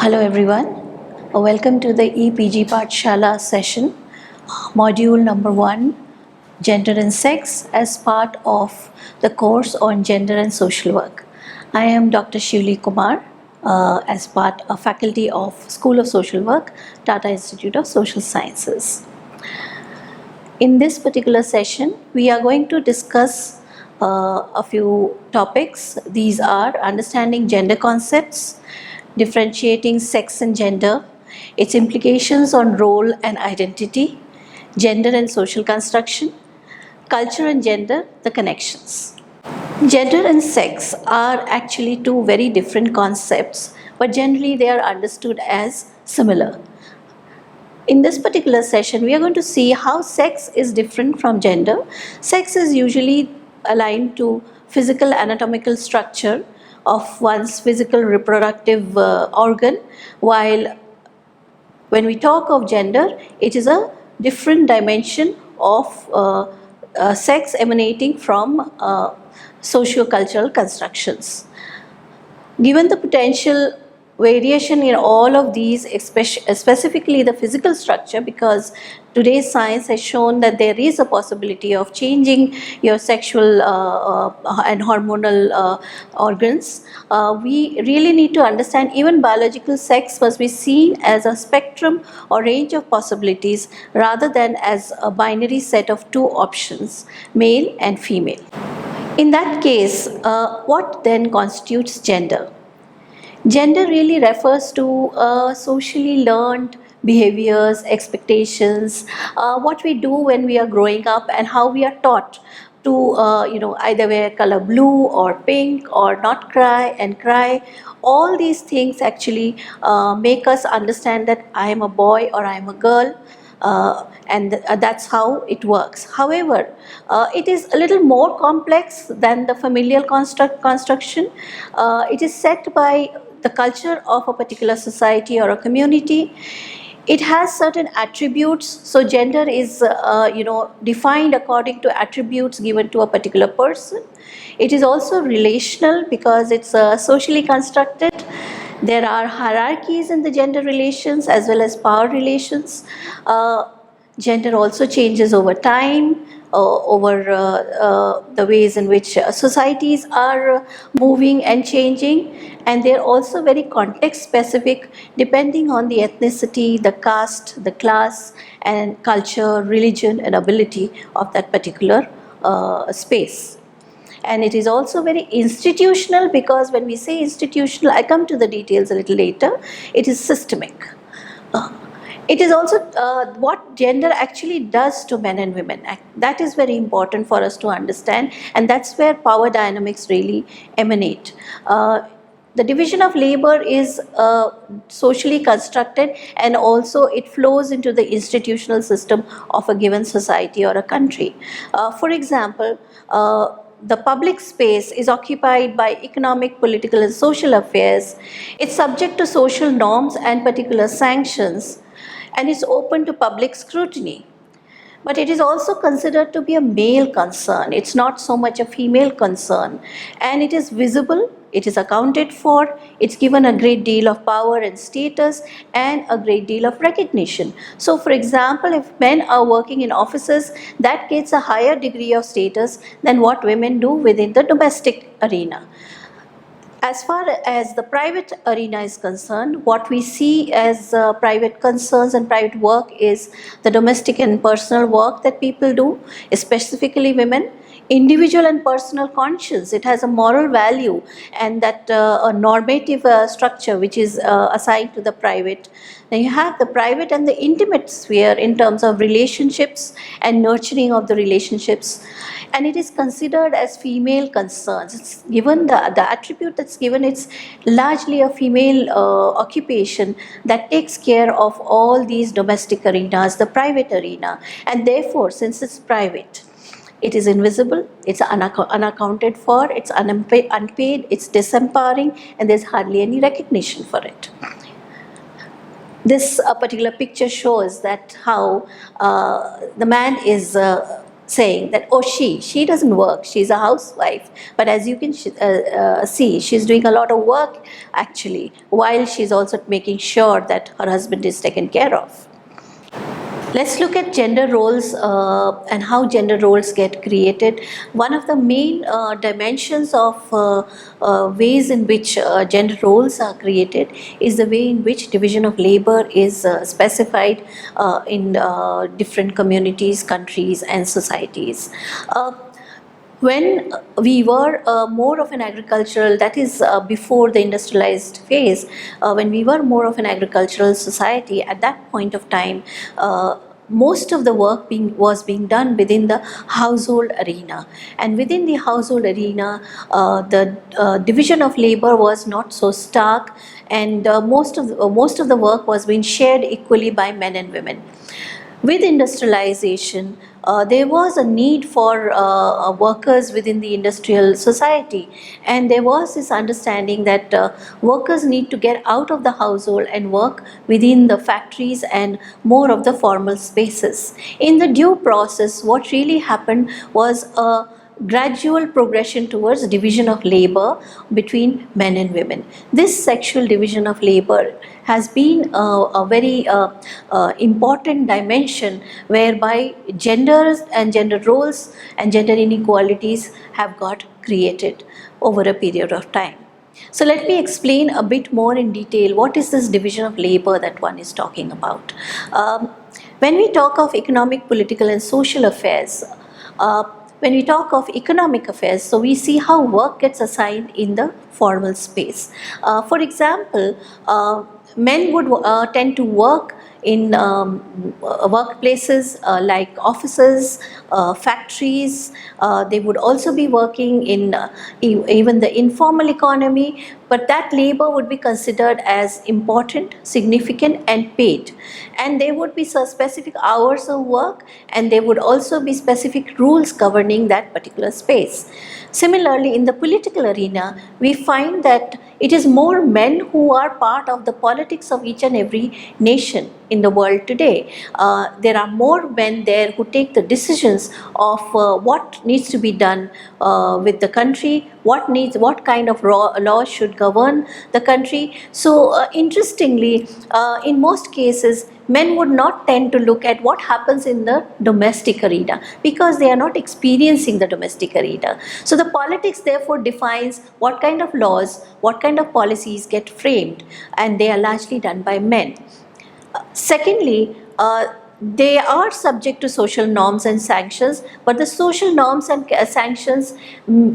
Hello everyone. Welcome to the EPG Pathshala session, module number 1, Gender and Sex, as part of the course on Gender and Social Work. I am Dr. Shivli Kumar, as part of faculty of School of Social Work, Tata Institute of Social Sciences. In this particular session, we are going to discuss a few topics. These are understanding gender concepts, differentiating sex and gender, its implications on role and identity, gender and social construction, culture and gender, the connections. Gender and sex are actually two very different concepts, but generally they are understood as similar. In this particular session, we are going to see how sex is different from gender. Sex is usually aligned to physical anatomical structure of one's physical reproductive organ, while when we talk of gender, it is a different dimension of sex emanating from socio-cultural constructions. Given the potential variation in all of these, specifically the physical structure, because today's science has shown that there is a possibility of changing your sexual and hormonal organs, we really need to understand even biological sex must be seen as a spectrum or range of possibilities rather than as a binary set of two options, male and female. In that case, what then constitutes gender? Gender really refers to socially learned behaviors, expectations, what we do when we are growing up and how we are taught to either wear color blue or pink or not cry and cry. All these things actually make us understand that I am a boy or I am a girl. And that's how it works. However, it is a little more complex than the familial construction. It is set by the culture of a particular society or a community. It has certain attributes, so gender is defined according to attributes given to a particular person. It is also relational because it's socially constructed. There are hierarchies in the gender relations as well as power relations. Gender also changes over time, over the ways in which societies are moving and changing, and they're also very context specific depending on the ethnicity, the caste, the class, and culture, religion, and ability of that particular space. And it is also very institutional because when we say institutional, I come to the details a little later, it is systemic. It is also what gender actually does to men and women. That is very important for us to understand, and that's where power dynamics really emanate. The division of labor is socially constructed, and also it flows into the institutional system of a given society or a country. For example, the public space is occupied by economic, political, and social affairs. It's subject to social norms and particular sanctions, and is open to public scrutiny. But it is also considered to be a male concern. It's not so much a female concern. And it is visible, it is accounted for, it's given a great deal of power and status and a great deal of recognition. So for example, if men are working in offices, that gets a higher degree of status than what women do within the domestic arena. As far as the private arena is concerned, what we see as private concerns and private work is the domestic and personal work that people do, specifically women. Individual and personal conscience, it has a moral value, and that a normative structure which is assigned to the private. Then you have the private and the intimate sphere in terms of relationships and nurturing of the relationships, and it is considered as female concerns. It's given the attribute that's given, it's largely a female occupation that takes care of all these domestic arenas, the private arena, and therefore since it's private, it is invisible, it's unaccounted for, it's unpaid, it's disempowering, and there's hardly any recognition for it. This particular picture shows that how the man is saying that, oh, she doesn't work, she's a housewife. But as you can see, she's doing a lot of work actually, while she's also making sure that her husband is taken care of. Let's look at gender roles and how gender roles get created. One of the main dimensions of ways in which gender roles are created is the way in which division of labor is specified in different communities, countries, and societies. When we were more of an agricultural, that is before the industrialized phase, when we were more of an agricultural society, at that point of time, most of the work was being done within the household arena. And within the household arena, the division of labor was not so stark, and most of the work was being shared equally by men and women. With industrialization, there was a need for workers within the industrial society, and there was this understanding that workers need to get out of the household and work within the factories and more of the formal spaces. In the due process, what really happened was a gradual progression towards division of labor between men and women. This sexual division of labor has been a very important dimension whereby genders and gender roles and gender inequalities have got created over a period of time. So let me explain a bit more in detail what is this division of labor that one is talking about. When we talk of economic, political and social affairs, when we talk of economic affairs, so we see how work gets assigned in the formal space. For example, men would tend to work in workplaces like offices, factories. They would also be working in even the informal economy, but that labor would be considered as important, significant and paid. And there would be some specific hours of work, and there would also be specific rules governing that particular space. Similarly, in the political arena, we find that it is more men who are part of the politics of each and every nation in the world today. There are more men there who take the decisions of what needs to be done with the country, what kind of laws should govern the country. So interestingly, in most cases, men would not tend to look at what happens in the domestic arena because they are not experiencing the domestic arena. So the politics therefore defines what kind of laws, what kind of policies get framed, and they are largely done by men. Secondly, they are subject to social norms and sanctions, but the social norms and sanctions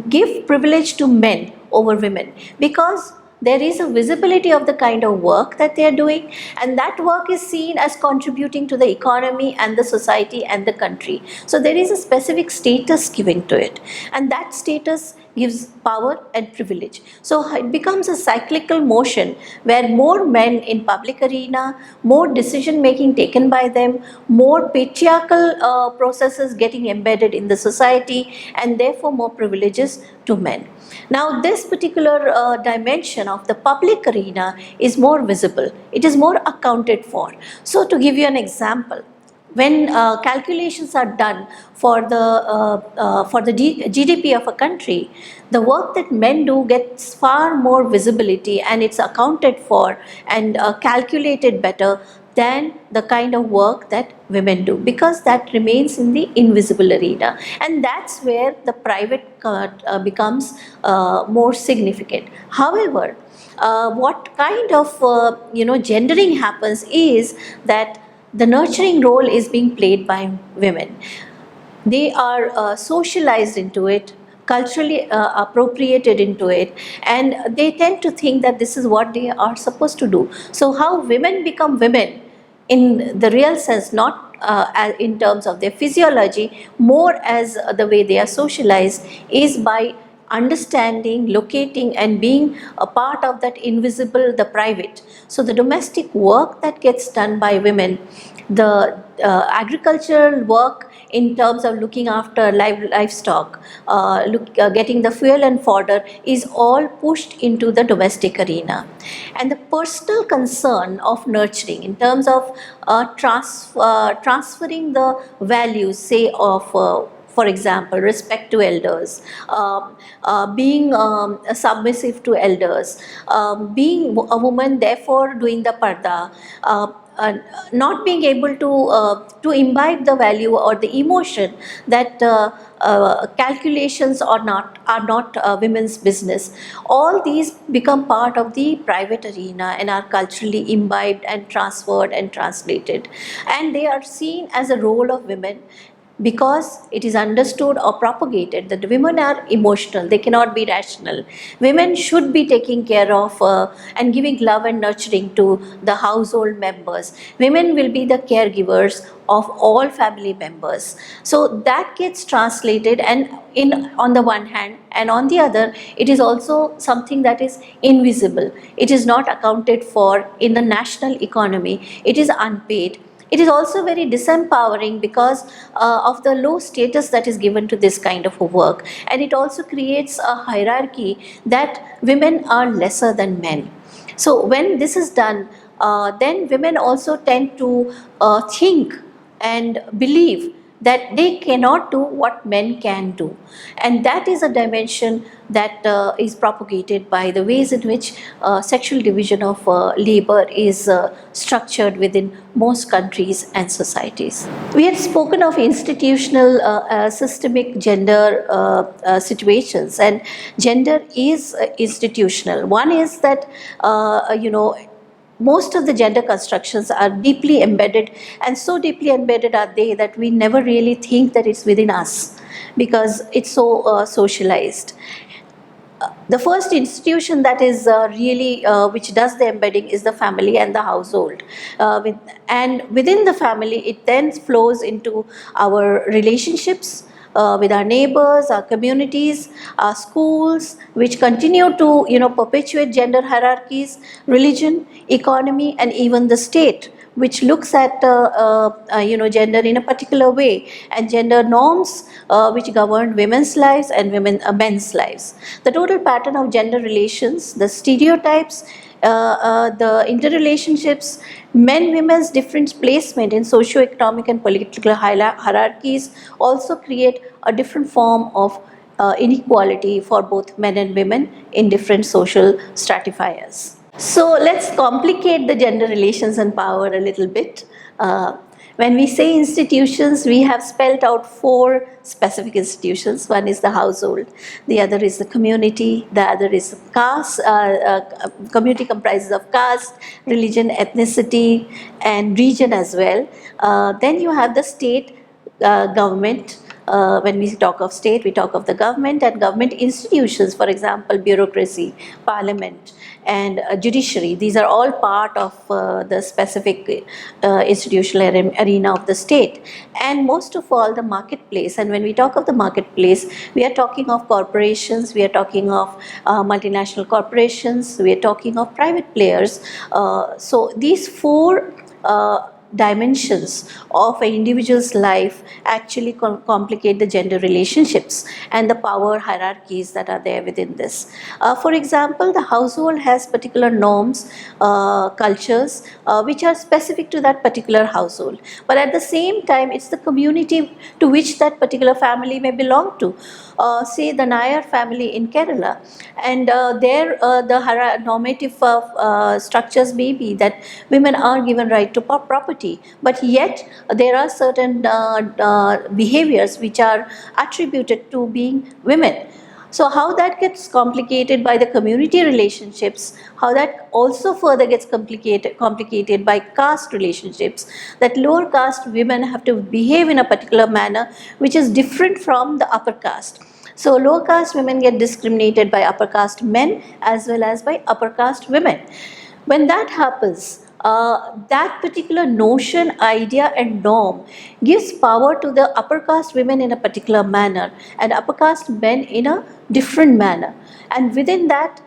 give privilege to men over women because there is a visibility of the kind of work that they are doing, and that work is seen as contributing to the economy and the society and the country. So there is a specific status given to it, and that status gives power and privilege. So it becomes a cyclical motion where more men in public arena, more decision making taken by them, more patriarchal processes getting embedded in the society, and therefore more privileges to men. Now this particular dimension of the public arena is more visible, it is more accounted for. So to give you an example, when calculations are done for the GDP of a country, the work that men do gets far more visibility, and it's accounted for and calculated better than the kind of work that women do, because that remains in the invisible arena, and that's where the private becomes more significant. However, what kind of gendering happens is that the nurturing role is being played by women. They are socialized into it, culturally appropriated into it, and they tend to think that this is what they are supposed to do. So how women become women in the real sense, not in terms of their physiology, more as the way they are socialized, is by understanding, locating and being a part of that invisible, the private. So the domestic work that gets done by women, the agricultural work in terms of looking after livestock, getting the fuel and fodder, is all pushed into the domestic arena. And the personal concern of nurturing in terms of transferring the values, say of for example, respect to elders, being submissive to elders, being a woman, therefore doing the parda, uh, uh, not being able to imbibe the value or the emotion that calculations are not women's business. All these become part of the private arena and are culturally imbibed and transferred and translated, and they are seen as a role of women because it is understood or propagated that women are emotional, they cannot be rational. Women should be taking care of and giving love and nurturing to the household members. Women will be the caregivers of all family members. So that gets translated, and in on the one hand, and on the other, it is also something that is invisible. It is not accounted for in the national economy. It is unpaid. It is also very disempowering because of the low status that is given to this kind of a work, and it also creates a hierarchy that women are lesser than men. So when this is done, then women also tend to think and believe that they cannot do what men can do, and that is a dimension that is propagated by the ways in which sexual division of labor is structured within most countries and societies. We had spoken of institutional systemic gender situations, and gender is institutional. One is that most of the gender constructions are deeply embedded, and so deeply embedded are they that we never really think that it's within us because it's so socialized. The first institution that is really which does the embedding is the family and the household, and within the family it then flows into our relationships with our neighbors, our communities, our schools, which continue to perpetuate gender hierarchies, religion, economy, and even the state, which looks at gender in a particular way, and gender norms which govern women's lives and men's lives. The total pattern of gender relations, the stereotypes, the interrelationships, men-women's different placement in socio-economic and political hierarchies also create a different form of inequality for both men and women in different social stratifiers. So let's complicate the gender relations and power a little bit. When we say institutions, we have spelled out 4 specific institutions. One is the household, the other is the community, the other is caste. Community comprises of caste, religion, ethnicity, and region as well. Then you have the state, government. When we talk of state, we talk of the government and government institutions, for example, bureaucracy, parliament, and judiciary. These are all part of the specific institutional arena of the state. And most of all, the marketplace. And when we talk of the marketplace, we are talking of corporations, we are talking of multinational corporations, we are talking of private players. So these 4 dimensions of an individual's life actually complicate the gender relationships and the power hierarchies that are there within this. For example, the household has particular norms, cultures, which are specific to that particular household. But at the same time, it's the community to which that particular family may belong to. Say the Nayar family in Kerala, and there the normative structures may be that women are given right to property, but yet there are certain behaviors which are attributed to being women. So how that gets complicated by the community relationships, how that also further gets complicated by caste relationships, that lower caste women have to behave in a particular manner which is different from the upper caste. So lower caste women get discriminated by upper caste men as well as by upper caste women. When that happens, that particular notion, idea, and norm gives power to the upper caste women in a particular manner and upper caste men in a different manner. And within that,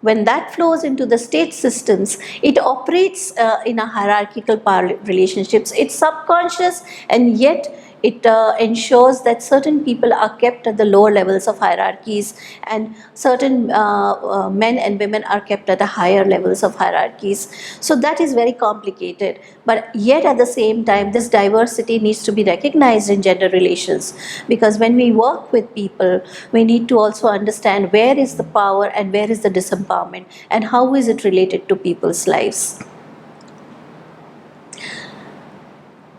when that flows into the state systems, it operates in a hierarchical relationships. It's subconscious, and yet It ensures that certain people are kept at the lower levels of hierarchies, and certain men and women are kept at the higher levels of hierarchies. So that is very complicated. But yet at the same time, this diversity needs to be recognized in gender relations, because when we work with people, we need to also understand where is the power and where is the disempowerment, and how is it related to people's lives.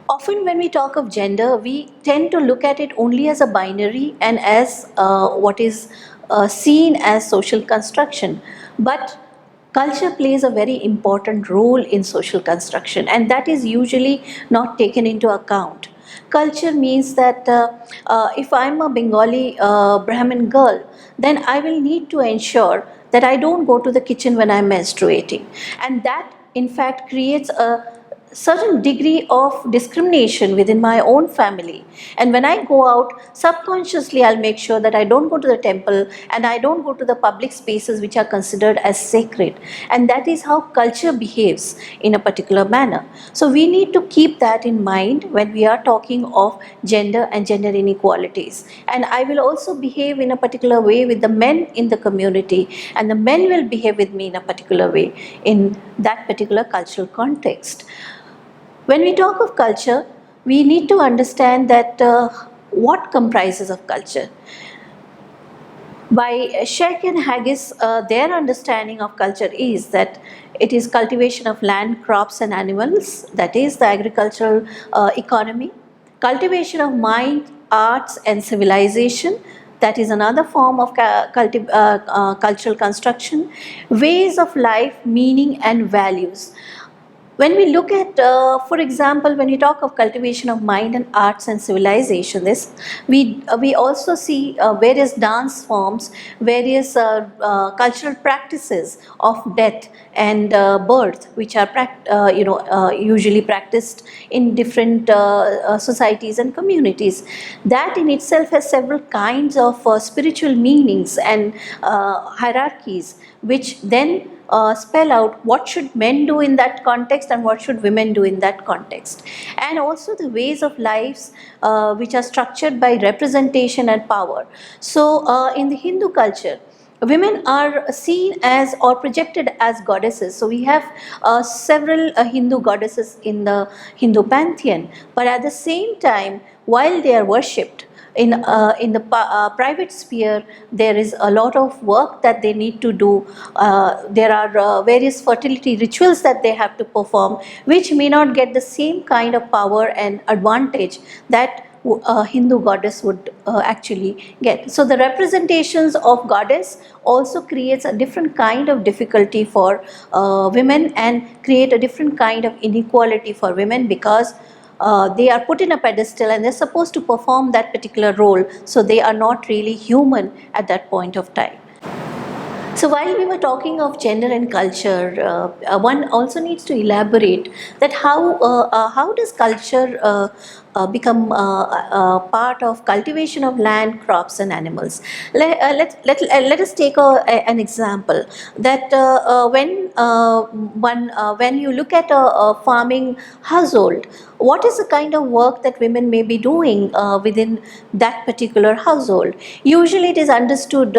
Often when we talk of gender, we tend to look at it only as a binary and as what is seen as social construction. But culture plays a very important role in social construction, and that is usually not taken into account. Culture means that if I'm a Bengali Brahmin girl, then I will need to ensure that I don't go to the kitchen when I'm menstruating. And that in fact creates a certain degree of discrimination within my own family. And when I go out, subconsciously I'll make sure that I don't go to the temple and I don't go to the public spaces which are considered as sacred. And that is how culture behaves in a particular manner. So we need to keep that in mind when we are talking of gender and gender inequalities. And I will also behave in a particular way with the men in the community, and the men will behave with me in a particular way in that particular cultural context. When we talk of culture, we need to understand that what comprises of culture. By Sheck and Haggis, their understanding of culture is that it is cultivation of land, crops and animals, that is the agricultural economy, cultivation of mind, arts and civilization, that is another form of cultural construction, ways of life, meaning and values. When we look at, for example, when we talk of cultivation of mind and arts and civilization, we also see various dance forms, various cultural practices of death and birth, which are usually practiced in different societies and communities. That in itself has several kinds of spiritual meanings and hierarchies, which then spell out what should men do in that context and what should women do in that context. And also the ways of lives which are structured by representation and power. So in the Hindu culture, women are seen as or projected as goddesses. So we have several Hindu goddesses in the Hindu pantheon, but at the same time, while they are worshipped, in the private sphere, there is a lot of work that they need to do. There are various fertility rituals that they have to perform, which may not get the same kind of power and advantage that a Hindu goddess would actually get. So the representations of goddess also creates a different kind of difficulty for women and create a different kind of inequality for women, because they are put in a pedestal and they're supposed to perform that particular role, so they are not really human at that point of time. So while we were talking of gender and culture, one also needs to elaborate that how does culture become part of cultivation of land, crops and animals. Let us take an example that when you look at a farming household, what is the kind of work that women may be doing within that particular household? Usually it is understood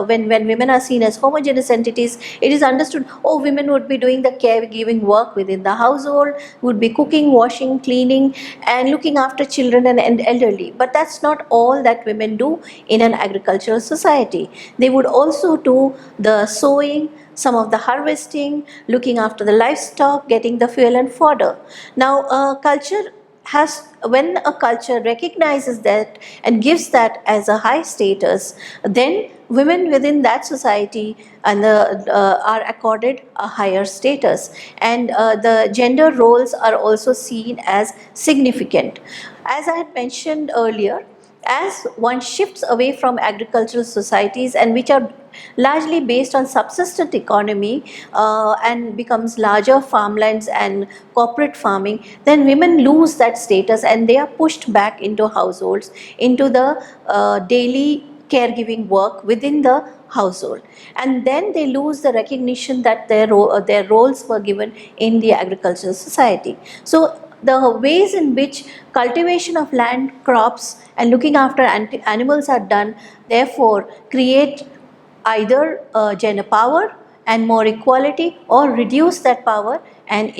when women are seen as homogeneous entities, it is understood, oh, women would be doing the caregiving work within the household, would be cooking, washing, cleaning and looking after children and elderly. But that's not all that women do in an agricultural society. They would also do the sowing, some of the harvesting, looking after the livestock, getting the fuel and fodder. Now, when a culture recognizes that and gives that as a high status, then women within that society and are accorded a higher status, and the gender roles are also seen as significant. As I had mentioned earlier, as one shifts away from agricultural societies and which are largely based on subsistence economy and becomes larger farmlands and corporate farming, then women lose that status and they are pushed back into households, into the daily caregiving work within the household, and then they lose the recognition that their roles were given in the agricultural society. So the ways in which cultivation of land, crops and looking after animals are done, therefore create either gender power and more equality, or reduce that power and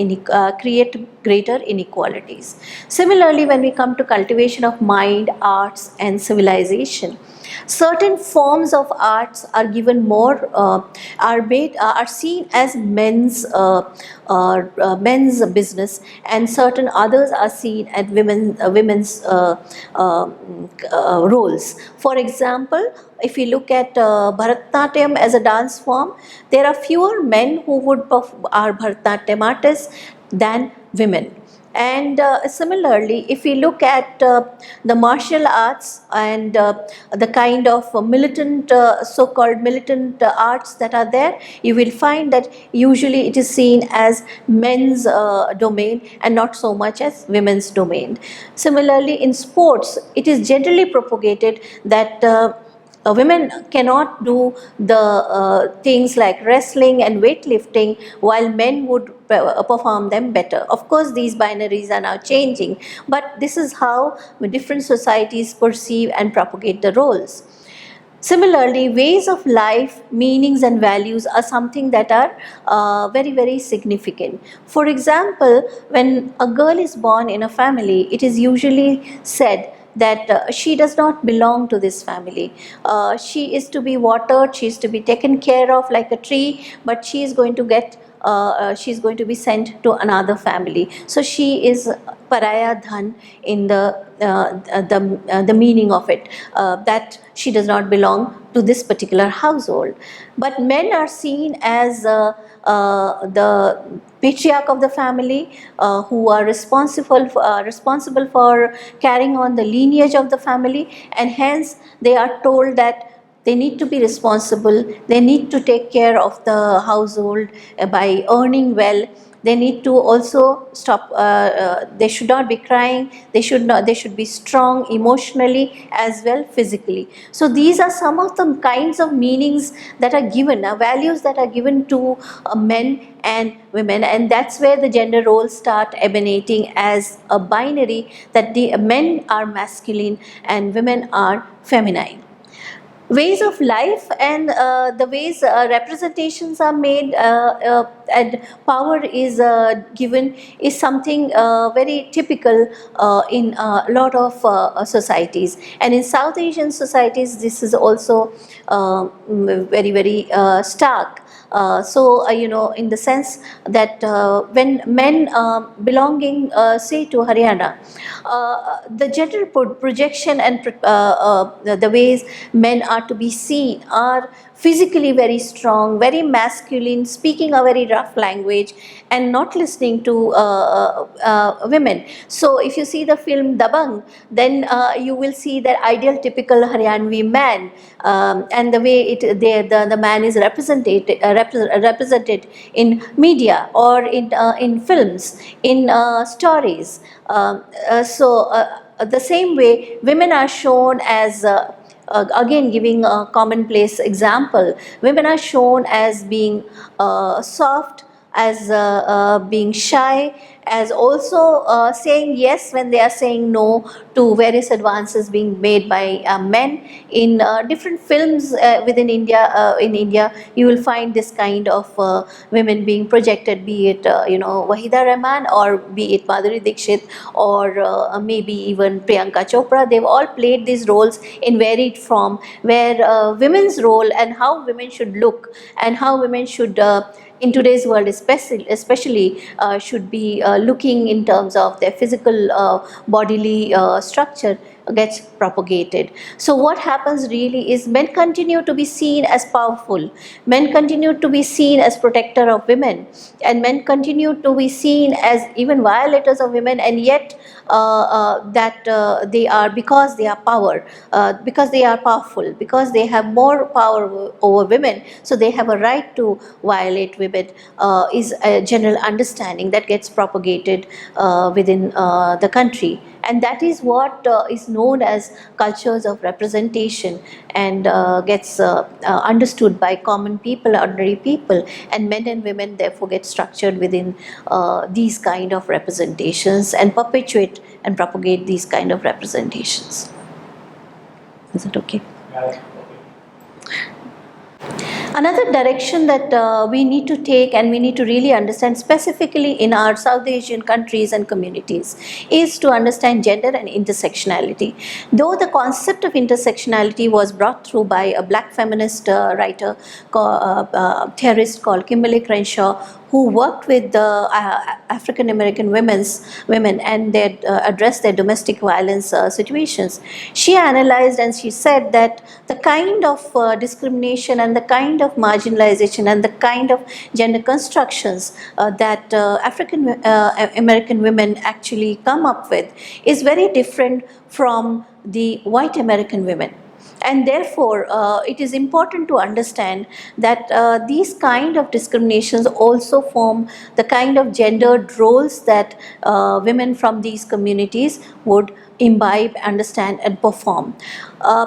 create greater inequalities. Similarly, when we come to cultivation of mind, arts and civilization, certain forms of arts are given more are seen as men's business, and certain others are seen as women's roles. For example, if we look at Bharatanatyam as a dance form, there are fewer men who are Bharatanatyam artists than women. And similarly, if we look at the martial arts and the kind of militant, so-called militant arts that are there, you will find that usually it is seen as men's domain and not so much as women's domain. Similarly, in sports, it is generally propagated that women cannot do the things like wrestling and weightlifting, while men would perform them better. Of course, these binaries are now changing, but this is how different societies perceive and propagate the roles. Similarly, ways of life, meanings and values are something that are very, very significant. For example, when a girl is born in a family, it is usually said that she does not belong to this family. She is to be watered, she is to be taken care of like a tree, but she is going to get she's going to be sent to another family. So she is paraya dhan in the meaning of it, that she does not belong to this particular household. But men are seen as the patriarch of the family, who are responsible for carrying on the lineage of the family, and hence they are told that they need to be responsible, they need to take care of the household by earning well. They need to also stop, they should not be crying, they should be strong emotionally as well physically. So these are some of the kinds of meanings that are given, values that are given to men and women, and that's where the gender roles start emanating as a binary, that the men are masculine and women are feminine. Ways of life and the ways representations are made and power is given is something very typical in a lot of societies, and in South Asian societies this is also very, very stark. In the sense that when men belonging, say, to Haryana, the gender projection and the ways men are to be seen are physically very strong, very masculine, speaking a very rough language and not listening to women. So if you see the film Dabang, then you will see that ideal typical Haryanvi man, and the way the man is represented in media or in films, in stories. The same way women are shown as again, giving a commonplace example, women are shown as being soft, as being shy, as also saying yes when they are saying no to various advances being made by men. In different films within India, in India, you will find this kind of women being projected, be it Wahida Rahman, or be it Madhuri Dixit, or maybe even Priyanka Chopra. They've all played these roles in varied form, where women's role and how women should look and how women should in today's world especially should be looking in terms of their physical bodily structure gets propagated. So what happens really is men continue to be seen as powerful, men continue to be seen as protector of women, and men continue to be seen as even violators of women, and yet they are, because they are because they are powerful, because they have more power over women, so they have a right to violate women, is a general understanding that gets propagated within the country And that is what is known as cultures of representation, and gets understood by common people, ordinary people, and men and women therefore get structured within these kind of representations and perpetuate and propagate these kind of representations. Is it okay? Yeah. Another direction that we need to take, and we need to really understand specifically in our South Asian countries and communities, is to understand gender and intersectionality. Though the concept of intersectionality was brought through by a black feminist writer, theorist called Kimberly Crenshaw, who worked with the African American women and they addressed their domestic violence situations. She analyzed and she said that the kind of discrimination and the kind of marginalization and the kind of gender constructions that African American women actually come up with is very different from the white American women. And therefore, it is important to understand that these kind of discriminations also form the kind of gendered roles that women from these communities would imbibe, understand and perform.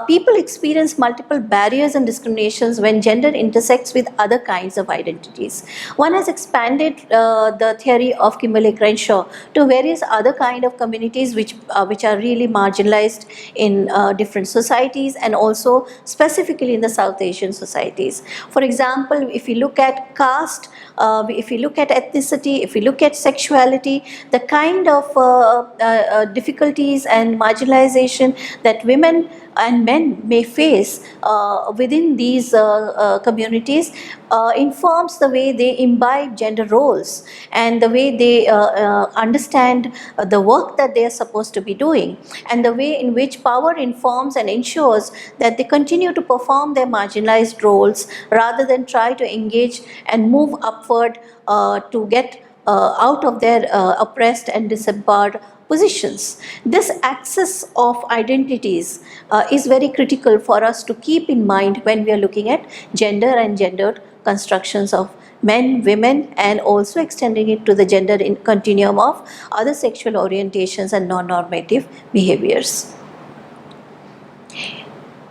People experience multiple barriers and discriminations when gender intersects with other kinds of identities. One has expanded the theory of Kimberly Crenshaw to various other kind of communities which are really marginalized in different societies, and also specifically in the South Asian societies. For example, if you look at caste, if you look at ethnicity, if you look at sexuality, the kind of difficulties and marginalization that women and men may face within these communities informs the way they imbibe gender roles and the way they understand the work that they are supposed to be doing, and the way in which power informs and ensures that they continue to perform their marginalized roles rather than try to engage and move upward to get out of their oppressed and disempowered positions. This axis of identities is very critical for us to keep in mind when we are looking at gender and gendered constructions of men, women, and also extending it to the gender continuum of other sexual orientations and non-normative behaviors.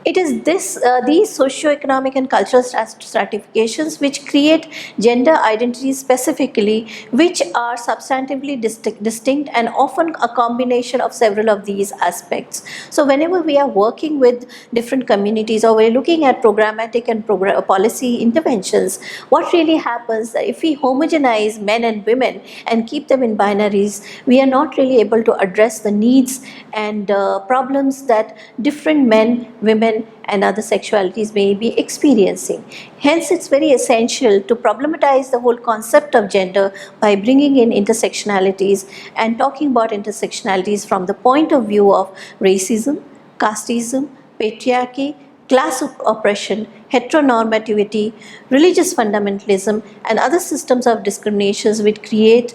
It is these socio-economic and cultural stratifications which create gender identities specifically, which are substantively distinct and often a combination of several of these aspects. So whenever we are working with different communities or we're looking at programmatic and policy interventions, what really happens that if we homogenize men and women and keep them in binaries, we are not really able to address the needs and problems that different men, women, and other sexualities may be experiencing. Hence, it's very essential to problematize the whole concept of gender by bringing in intersectionalities and talking about intersectionalities from the point of view of racism, casteism, patriarchy, class oppression, heteronormativity, religious fundamentalism, and other systems of discriminations which create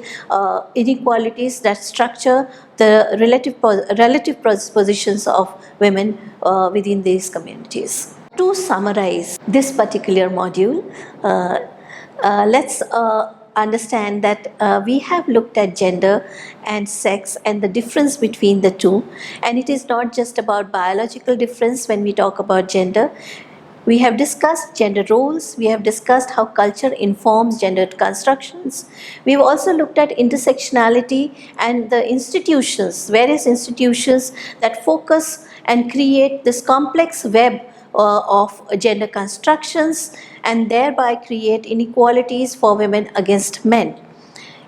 inequalities that structure the relative positions of women within these communities. To summarize this particular module, let's understand that we have looked at gender and sex and the difference between the two, and it is not just about biological difference when we talk about gender. We have discussed gender roles, we have discussed how culture informs gender constructions. We've also looked at intersectionality and the institutions, various institutions that focus and create this complex web of gender constructions and thereby create inequalities for women against men.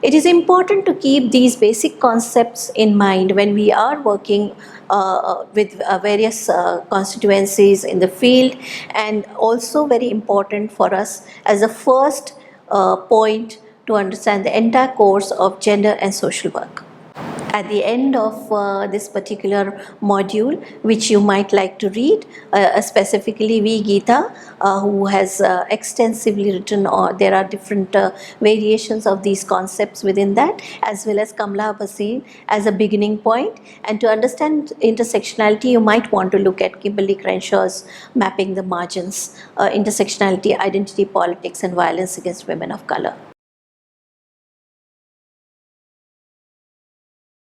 It is important to keep these basic concepts in mind when we are working with various constituencies in the field, and also very important for us as a first point to understand the entire course of gender and social work. At the end of this particular module, which you might like to read, specifically V. Geeta, who has extensively written, or there are different variations of these concepts within that, as well as Kamla Bhasin as a beginning point. And to understand intersectionality, you might want to look at Kimberly Crenshaw's Mapping the Margins, Intersectionality, Identity, Politics and Violence Against Women of Color.